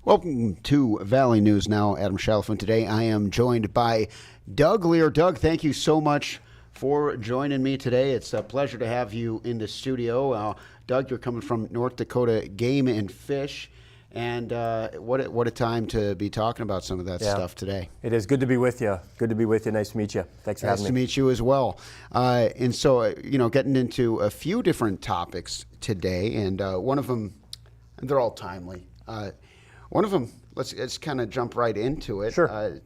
Welcome to Valley News Now. Adam Shalfin. Today I am joined by Doug Lier. Doug, thank you so much for joining me today. It's a pleasure to have you in the studio. Doug, you're coming from North Dakota Game and Fish, and what a time to be talking about some of that stuff today. It is good to be with you. Good to be with you. Nice to meet you. Thanks for having me. Nice to meet you as well. And so, getting into a few different topics today, and one of them, and they're all timely. One of them, let's kind of jump right into it. Sure.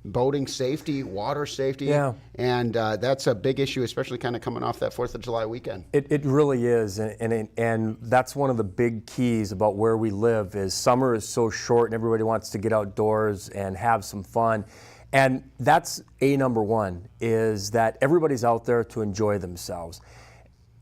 Boating safety, water safety, Yeah. And that's a big issue, especially kind of coming off that 4th of July weekend. It really is, and that's one of the big keys about where we live is summer is so short and everybody wants to get outdoors and have some fun. And that's number one, is that everybody's out there to enjoy themselves.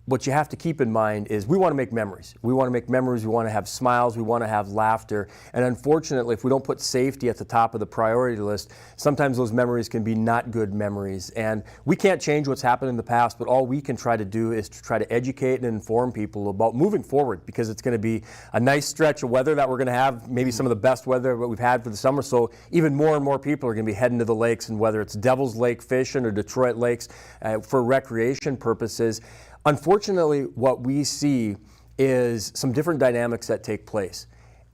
What you have to keep in mind is we want to make memories. We want to make memories. We want to have smiles. We want to have laughter. And unfortunately, if we don't put safety at the top of the priority list, sometimes those memories can be not good memories. And we can't change what's happened in the past, but all we can try to do is to try to educate and inform people about moving forward, because it's going to be a nice stretch of weather that we're going to have, maybe some of the best weather that we've had for the summer. So even more and more people are going to be heading to the lakes, and whether it's Devil's Lake fishing or Detroit lakes for recreation purposes. Unfortunately, what we see is some different dynamics that take place.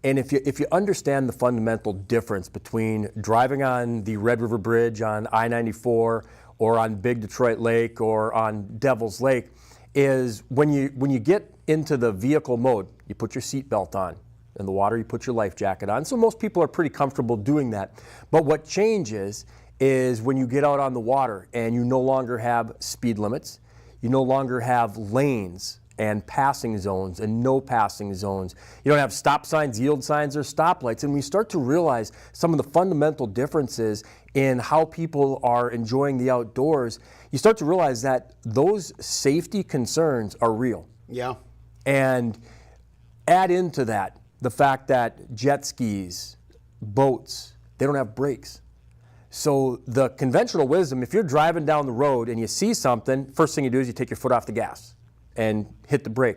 And if you understand the fundamental difference between driving on the Red River Bridge on I-94 or on Big Detroit Lake or on Devil's Lake, is when you get into the vehicle mode, you put your seatbelt on. In the water, you put your life jacket on. So most people are pretty comfortable doing that. But what changes is when you get out on the water and you no longer have speed limits. You no longer have lanes and passing zones and no passing zones. You don't have stop signs, yield signs, or stoplights. And we start to realize some of the fundamental differences in how people are enjoying the outdoors. You start to realize that those safety concerns are real. Yeah. And add into that the fact that jet skis, boats, they don't have brakes. So the conventional wisdom, if you're driving down the road and you see something, first thing you do is you take your foot off the gas and hit the brake.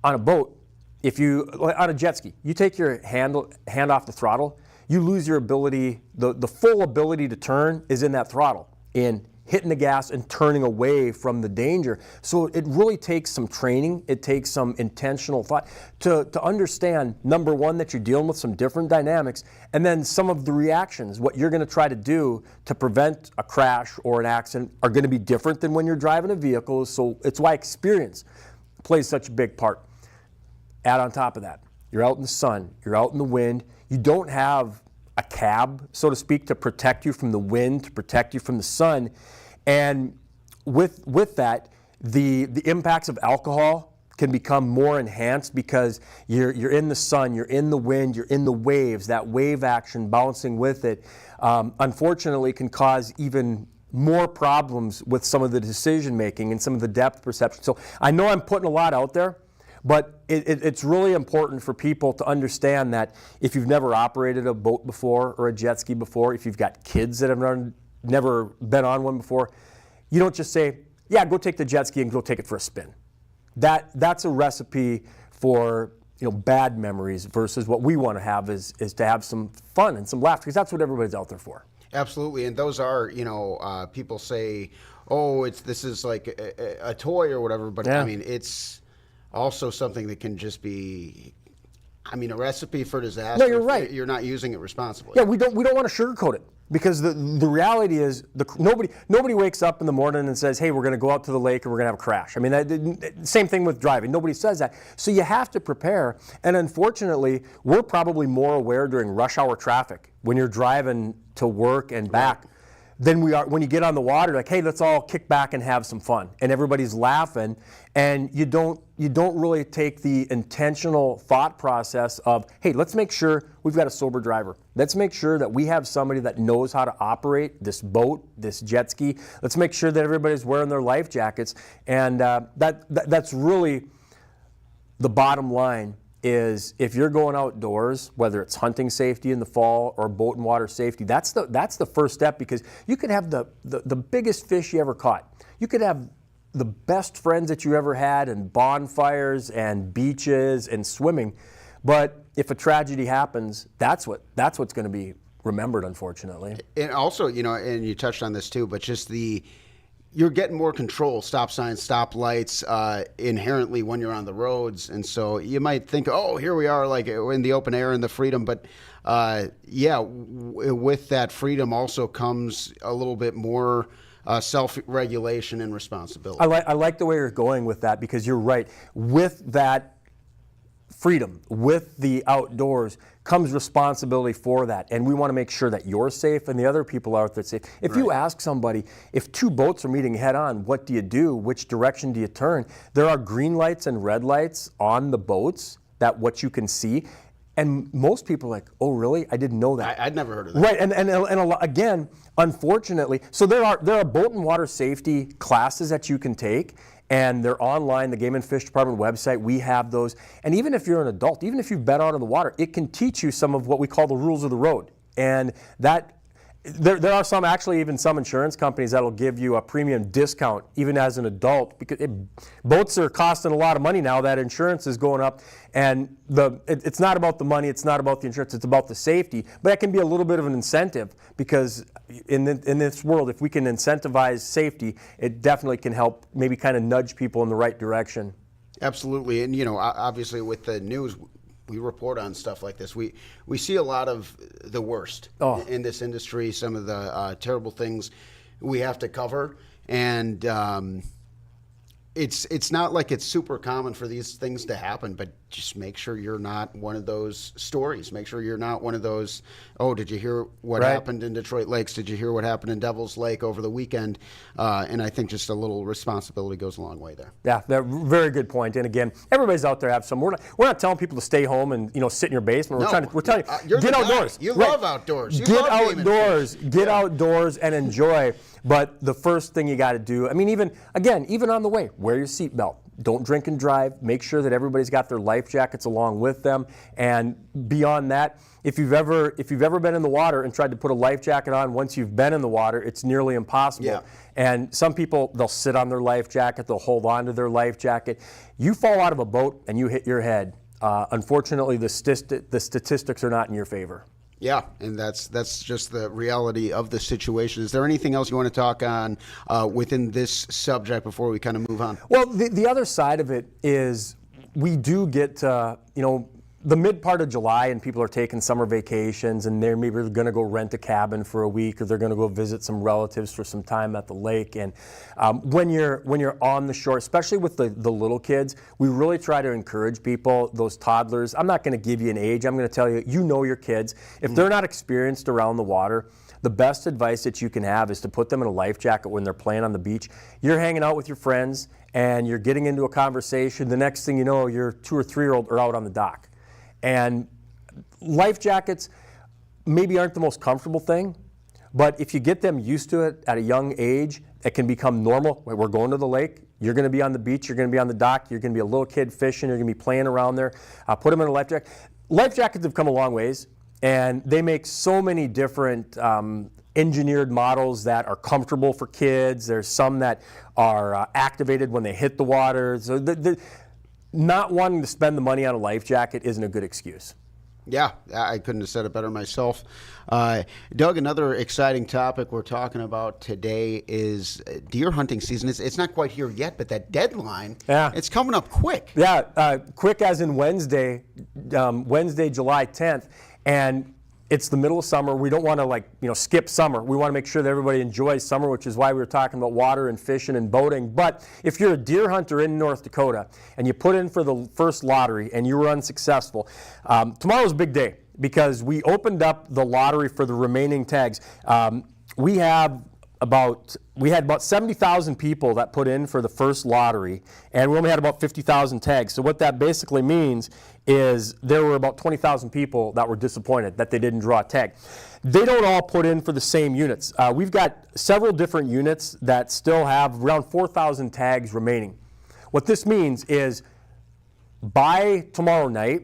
On a boat, on a jet ski, you take your hand off the throttle, you lose your ability, the full ability to turn is in that throttle, in hitting the gas and turning away from the danger. So it really takes some training, it takes some intentional thought to understand, number one, that you're dealing with some different dynamics, and then some of the reactions, what you're going to try to do to prevent a crash or an accident are going to be different than when you're driving a vehicle. So it's why experience plays such a big part. Add on top of that, you're out in the sun, you're out in the wind, you don't have a cab, so to speak, to protect you from the wind, to protect you from the sun. And with that, the impacts of alcohol can become more enhanced because you're in the sun, you're in the wind, you're in the waves. That wave action bouncing with it, unfortunately, can cause even more problems with some of the decision making and some of the depth perception. So I know I'm putting a lot out there, but it's really important for people to understand that if you've never operated a boat before or a jet ski before, if you've got kids that have never been on one before, you don't just say, yeah, go take the jet ski and go take it for a spin. That's a recipe for bad memories versus what we want to have is to have some fun and some laughter, because that's what everybody's out there for. Absolutely, and those are, people say, oh, this is like a toy or whatever, but Yeah. I mean, it's also something that can just be, a recipe for disaster. No, you're right. You're not using it responsibly. Yeah, we don't want to sugarcoat it, because the reality is nobody wakes up in the morning and says, hey, we're going to go out to the lake and we're going to have a crash. Same thing with driving. Nobody says that. So you have to prepare. And unfortunately, we're probably more aware during rush hour traffic when you're driving to work and back than we are when you get on the water, like, hey, let's all kick back and have some fun. And everybody's laughing, and you don't really take the intentional thought process of, hey, let's make sure we've got a sober driver. Let's make sure that we have somebody that knows how to operate this boat, this jet ski. Let's make sure that everybody's wearing their life jackets. And that's really the bottom line. Is if you're going outdoors, whether it's hunting safety in the fall or boat and water safety, that's the first step, because you could have the biggest fish you ever caught. You could have the best friends that you ever had, and bonfires and beaches and swimming. But if a tragedy happens, that's what's going to be remembered, unfortunately. And also, and you touched on this too, but just you're getting more control, stop signs, stop lights, inherently when you're on the roads. And so you might think, oh, here we are, like in the open air and the freedom. But with that freedom also comes a little bit more self-regulation and responsibility. I like the way you're going with that, because you're right. With that freedom, with the outdoors, comes responsibility for that. And we want to make sure that you're safe and the other people out there safe. If you ask somebody, if two boats are meeting head on, what do you do? Which direction do you turn? There are green lights and red lights on the boats, that what you can see. And most people are like, oh, really? I didn't know that. I'd never heard of that. Right, and again, unfortunately, so there are boat and water safety classes that you can take, and they're online, the Game and Fish Department website, we have those. And even if you're an adult, even if you've been out on the water, it can teach you some of what we call the rules of the road. And that there are some, actually even some insurance companies that'll give you a premium discount even as an adult, because boats are costing a lot of money now, that insurance is going up, and it's not about the money, it's not about the insurance, it's about the safety. But that can be a little bit of an incentive, because in this world, if we can incentivize safety, it definitely can help maybe kind of nudge people in the right direction. Absolutely. And obviously with the news, we report on stuff like this. We see a lot of the worst in this industry, some of the terrible things we have to cover. And it's not like it's super common for these things to happen, but just make sure you're not one of those stories. Make sure you're not one of those, oh, did you hear what happened in Detroit Lakes? Did you hear what happened in Devil's Lake over the weekend? And I think just a little responsibility goes a long way there. Yeah, very good point. And again, everybody's out there have some. We're not telling people to stay home and sit in your basement. We're telling you, get outdoors. You love outdoors. Get outdoors. Get outdoors and enjoy. But the first thing you got to do, I mean, even on the way, wear your seatbelt. Don't drink and drive. Make sure that everybody's got their life jackets along with them. And beyond that, if you've ever been in the water and tried to put a life jacket on once you've been in the water, it's nearly impossible. Yeah. And some people, they'll sit on their life jacket, they'll hold on to their life jacket. You fall out of a boat and you hit your head. Unfortunately, the statistics are not in your favor. Yeah, and that's just the reality of the situation. Is there anything else you want to talk on within this subject before we kind of move on? Well, the other side of it is we do get the mid part of July, and people are taking summer vacations, and they're maybe going to go rent a cabin for a week, or they're going to go visit some relatives for some time at the lake. And when you're on the shore, especially with the little kids, we really try to encourage people, those toddlers. I'm not going to give you an age. I'm going to tell you, your kids. If they're not experienced around the water, the best advice that you can have is to put them in a life jacket when they're playing on the beach. You're hanging out with your friends, and you're getting into a conversation. The next thing you know, your 2 or 3-year-old are out on the dock. And life jackets maybe aren't the most comfortable thing, but if you get them used to it at a young age, it can become normal. We're going to the lake, you're going to be on the beach, you're going to be on the dock, you're going to be a little kid fishing, you're going to be playing around there. Put them in a life jacket. Life jackets have come a long ways, and they make so many different engineered models that are comfortable for kids. There's some that are activated when they hit the water. So not wanting to spend the money on a life jacket isn't a good excuse. Yeah, I couldn't have said it better myself. Doug, another exciting topic we're talking about today is deer hunting season. It's not quite here yet, but that deadline, it's coming up quick. Yeah, quick as in Wednesday, July 10th. And it's the middle of summer. We don't want to skip summer. We want to make sure that everybody enjoys summer, which is why we were talking about water and fishing and boating. But if you're a deer hunter in North Dakota and you put in for the first lottery and you were unsuccessful, tomorrow's a big day because we opened up the lottery for the remaining tags. We had about 70,000 people that put in for the first lottery, and we only had about 50,000 tags. So what that basically means is there were about 20,000 people that were disappointed that they didn't draw a tag. They don't all put in for the same units. We've got several different units that still have around 4,000 tags remaining. What this means is by tomorrow night,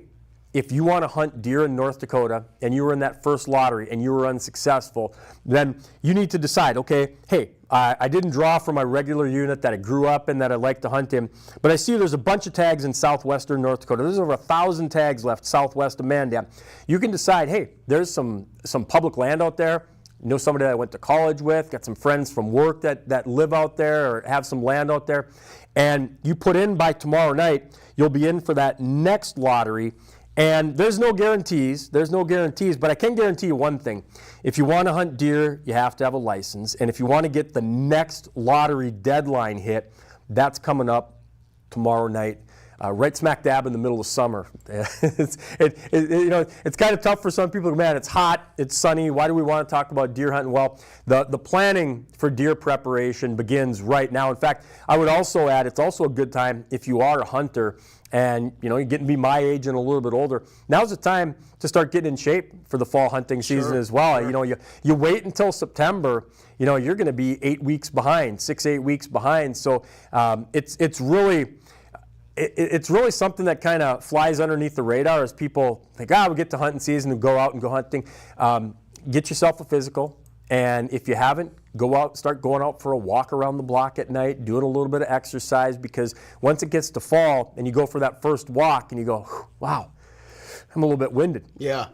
if you want to hunt deer in North Dakota and you were in that first lottery and you were unsuccessful, then you need to decide, okay, hey, I didn't draw for my regular unit that I grew up in, that I like to hunt in, but I see there's a bunch of tags in southwestern North Dakota. There's over 1,000 tags left southwest of Mandan. You can decide, hey, there's some public land out there. You know somebody that I went to college with, got some friends from work that live out there or have some land out there, and you put in by tomorrow night, you'll be in for that next lottery. And there's no guarantees, but I can guarantee you one thing. If you want to hunt deer, you have to have a license. And if you want to get the next lottery deadline hit, that's coming up tomorrow night, right smack dab in the middle of summer. It's kind of tough for some people. Man, it's hot, it's sunny. Why do we want to talk about deer hunting? Well, the planning for deer preparation begins right now. In fact, I would also add, it's also a good time if you are a hunter and you're getting to be my age and a little bit older. Now's the time to start getting in shape for the fall hunting season as well. Sure. You wait until September, you're going to be 8 weeks behind, 6-8 weeks behind. So it's really something that kind of flies underneath the radar as people think, we get to hunting season and go out and go hunting. Get yourself a physical, and if you haven't, go out, start going out for a walk around the block at night, doing a little bit of exercise, because once it gets to fall and you go for that first walk and you go, wow, I'm a little bit winded. Yeah.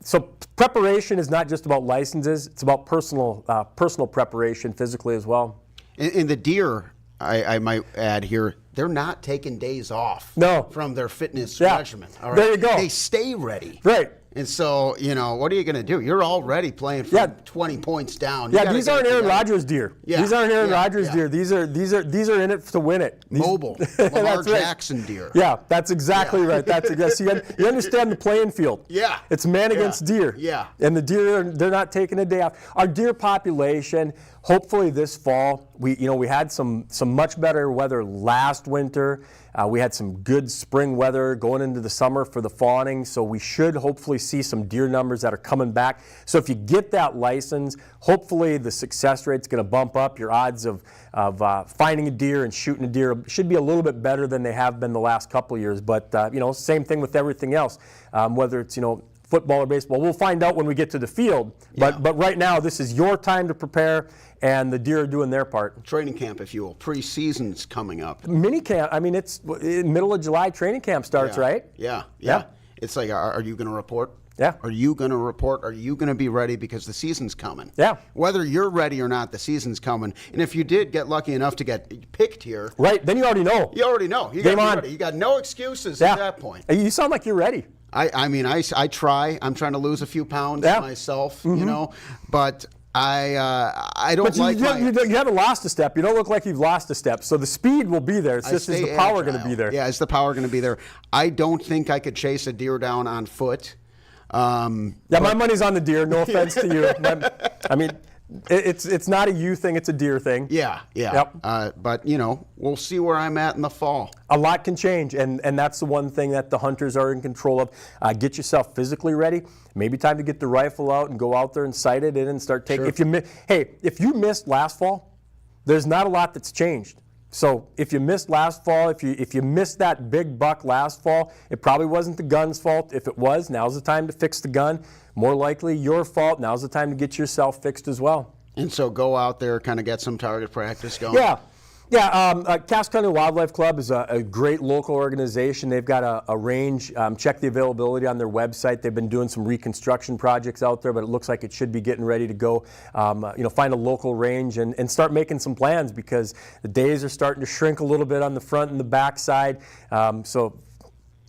So preparation is not just about licenses, it's about personal preparation physically as well. And the deer, I might add here, they're not taking days off from their fitness regimen. All right? There you go. They stay ready. Right. And so, what are you going to do? You're already playing from 20 points down. These aren't Aaron Rodgers deer. Yeah. These aren't Aaron Rodgers deer. These are in it to win it. Mobile. Lamar Jackson deer. Yeah, that's exactly right. That's exactly. You understand the playing field. Yeah. It's man against deer. Yeah. And the deer, they're not taking a day off. Our deer population, hopefully this fall, we had some much better weather last winter. We had some good spring weather going into the summer for the fawning, so we should hopefully see some deer numbers that are coming back. So if you get that license, hopefully the success rate's going to bump up. Your odds of finding a deer and shooting a deer should be a little bit better than they have been the last couple of years. But same thing with everything else, whether it's football or baseball. We'll find out when we get to the field. But right now, this is your time to prepare, and the deer are doing their part. Training camp, if you will. Pre-season's coming up. Mini camp. I mean, it's middle of July. Training camp starts, right? Yeah. It's like, are you going to report? Yeah. Are you going to report? Are you going to be ready? Because the season's coming. Yeah. Whether you're ready or not, the season's coming. And if you did get lucky enough to get picked here. Right, then you already know. You already know. You Game on. Ready. You got no excuses at that point. You sound like you're ready. I try. I'm trying to lose a few pounds myself, but I don't you haven't lost a step. You don't look like you've lost a step. So the speed will be there. It's just, is the power going to be there? Yeah, is the power going to be there? I don't think I could chase a deer down on foot. My money's on the deer. No offense to you. It's not a you thing. It's a deer thing. Yeah. Yep. But we'll see where I'm at in the fall. A lot can change, and that's the one thing that the hunters are in control of. Get yourself physically ready. Maybe time to get the rifle out and go out there and sight it in and start taking. Sure. If you missed last fall, there's not a lot that's changed. So if you missed last fall, if you missed that big buck last fall, it probably wasn't the gun's fault. If it was, now's the time to fix the gun. More likely your fault. Now's the time to get yourself fixed as well. And so go out there, kind of get some target practice going. Cass County Wildlife Club is a great local organization. They've got a range. Check the availability on their website. They've been doing some reconstruction projects out there, but it looks like it should be getting ready to go. Find a local range and start making some plans, because the days are starting to shrink a little bit on the front and the back side. So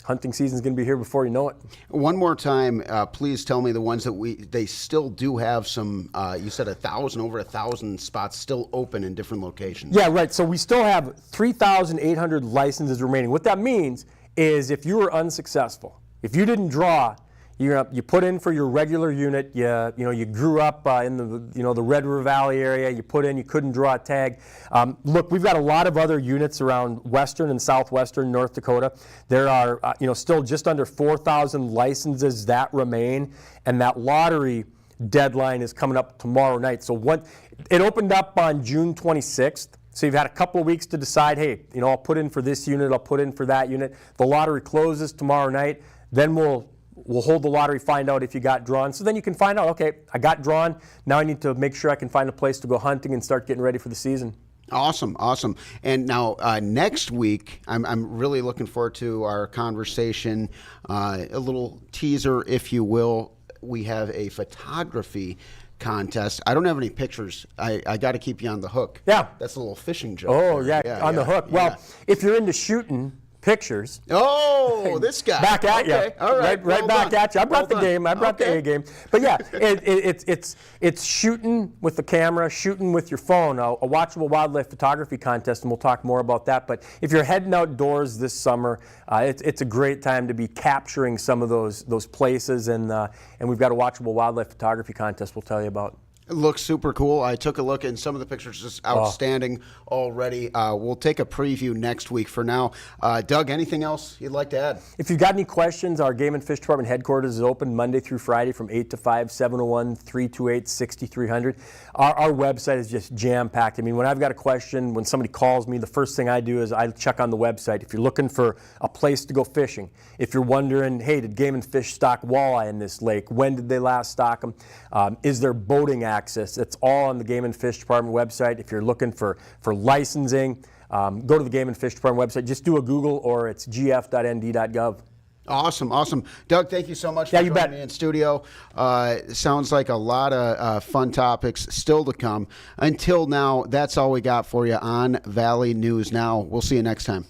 hunting season's going to be here before you know it. One more time, please tell me the ones that they still do have some, you said over 1,000 spots still open in different locations. Yeah, right. So we still have 3,800 licenses remaining. What that means is if you were unsuccessful, if you didn't draw, you put in for your regular unit, you grew up in the Red River Valley area, you put in, you couldn't draw a tag. Look, we've got a lot of other units around western and southwestern North Dakota. There are still just under 4,000 licenses that remain, and that lottery deadline is coming up tomorrow night. So it opened up on June 26th. So you've had a couple of weeks to decide, hey, I'll put in for this unit, I'll put in for that unit. The lottery closes tomorrow night, then we'll we'll hold the lottery, find out if you got drawn. So then you can find out, okay, I got drawn. Now I need to make sure I can find a place to go hunting and start getting ready for the season. Awesome, awesome. And now next week, I'm really looking forward to our conversation, a little teaser, if you will. We have a photography contest. I don't have any pictures. I got to keep you on the hook. Yeah. That's a little fishing joke. Oh, there. yeah, on the hook. Well, if you're into shooting pictures. Oh, this guy. Back at you. All right. Right back at you. I brought the game. I brought the A game. But yeah, it's shooting with the camera, shooting with your phone, a watchable wildlife photography contest, and we'll talk more about that. But if you're heading outdoors this summer, it's a great time to be capturing some of those places, and we've got a watchable wildlife photography contest we'll tell you about. It looks super cool. I took a look, and some of the pictures just outstanding already. We'll take a preview next week. For now, Doug, anything else you'd like to add? If you've got any questions, our Game and Fish Department headquarters is open Monday through Friday from 8 to 5, 701-328-6300. Our website is just jam-packed. I mean, when I've got a question, when somebody calls me, the first thing I do is I check on the website. If you're looking for a place to go fishing, if you're wondering, hey, did Game and Fish stock walleye in this lake? When did they last stock them? Is there boating access? It's all on the Game and Fish Department website. If you're looking for licensing, go to the Game and Fish Department website. Just do a Google, or it's gf.nd.gov. Awesome, awesome. Doug, thank you so much for joining me in studio. Sounds like a lot of fun topics still to come. Until now, that's all we got for you on Valley News Now. We'll see you next time.